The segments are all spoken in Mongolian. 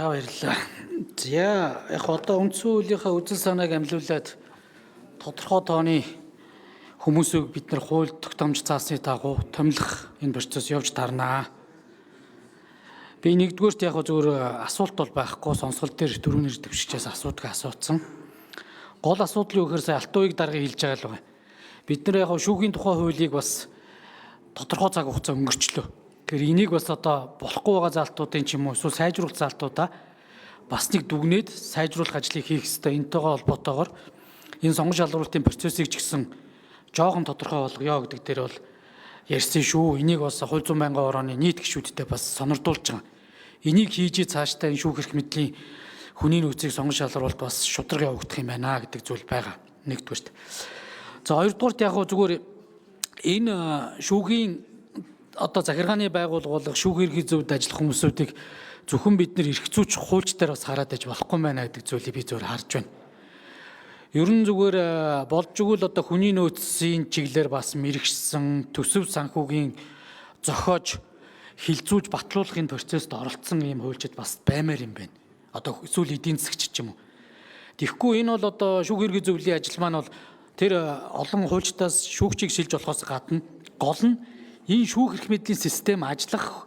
Баярлалаа. За яг одоо үндсэн хуулийнхаа үзэл санааг амлиулаад тодорхой тооны хүмүүсийг бид нар хууль тогтоомж заасны дагуу томилох энэ процесс явж тарнаа. Би нэгдүгээрт яг зөвхөн асуулт бол байхгүй, сонсгол дээр дөрөвнөр төвшчээс асуудаг асууцсан. Гол асуудал юу гэхээр сая Алт уугийг дарга хэлж байгаа л байгаа. Бид нар яг шүүхийн тухай хуулийг бас тодорхой цаг хугацаа өнгөрчлөө. Тэгэхээр энийг бас одоо болохгүй байгаа залтуудын ч юм уу эсвэл сайжруулах залтуудаа бас нэг дүгнээд сайжруулах ажлыг хийх хэрэгтэй. Энтэйгээ холбоотойгоор энэ сонгон шалгуулалтын процессыг ч гэсэн жоохон тодорхой болгоё гэдэг дээр бол ярьсан шүү. Энийг бас хууль зүйн байнгын орооны нийт гишүүдтэй бас сонирдуулж байгаа. Энийг хийж цаашдаа энэ шүүх эрх мэдлийн хүний нөөцийг сонгон шалгуулалт бас шударга явагдах юм байна гэдэг зүйл байгаа. Нэгдүгээрт. За хоёрдугаарт яг зүгээр энэ шүүхийн одоо захиргааны байгууллага шүүх эрхийн зөвд ажиллах хүмүүсүүдийг зөвхөн бид нэр эрх зүйч хуульч дээр бас хараад аж болохгүй байна гэдэг зүйлийг би зөвөр харж байна. Ер нь зүгээр болж игэл одоо хүний нөөцийн чиглэлээр бас мэрэгшсэн төсөв санхүүгийн зохиож хилцүүлж батлуулахын процессд оролцсон ийм хуульчид бас баймаар юм байна. Одоо эсвэл эдийн засагч ч юм уу. Тэгэхгүй энэ бол одоо шүүх эрхийн зөвлөлийн ажил маань бол тэр олон хуульчдаас шүүгчийг шилж болохоос гадна гол нь энэ шүүх эрх мэдлийн систем ажиллах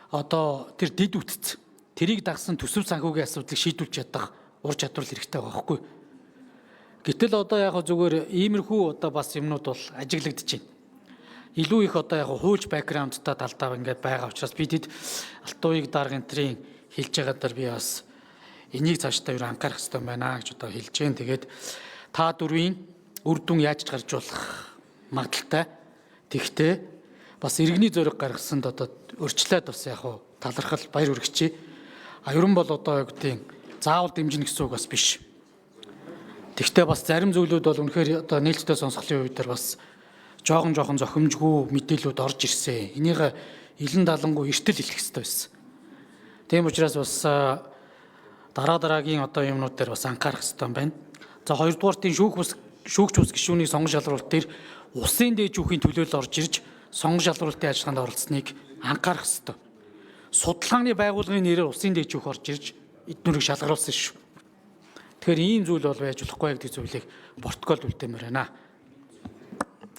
одоо тэр дид үтц тэрийг дагсан төсөв санхүүгийн асуудлыг шийдвүүлж чадах ур чадвар хэрэгтэй байгаа байхгүй. Гэтэл одоо яг зүгээр иймэрхүү одоо бас юмнууд бол ажиглагдаж байна. Илүү их одоо яг хуульч бэкграундтай талдаа ингээд байгаа учраас би тэд Алт уугийг дарга энтрийн хэлж байгаадаар би бас энийг цаашдаа юу анхаарах хэрэгтэй байна гэж одоо хэлж гэн. Тэгээд та дөрвийн үр дүн яаж гарч болох магадaltaй. Тэгтээ бас иргэний зориг гаргасанд одоо өрчлөөд бас яг талархал баяр хүргэчээ. Ерөн бол одоо юу гэдэг заавал дэмжинэ гэсэн үг бас биш. Тэгтээ бас зарим зүйлүүд бол үнэхээр одоо нээлттэй сонсголын үед бас жоохон зохимжгүй мэдээлүүд орж ирсэн. Энийг илэн далангуй эртэл хэлэх хэрэгтэй байсан. Тийм учраас бас дараагийн одоо юмнууд дээр бас анхаарах хэрэгтэй байна. За хоёрдугаартын шүүгч ус гишүүний сонгон шалгуулалт дээр усын дээд шүүхийн төлөөлөл орж ирж сонгон шалгуулалтын ажиллагаанд оролцсныг анхаарах хэрэгтэй. Судалгааны байгууллагын нэрээр усын дээд шүүх орж ирж эднүрийг шалгаруулсан шүү. Тэгэхээр ийм зүйл бол байж болохгүй гэдэг зүйлийг протокол үлдээмээр байна.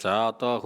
За одоо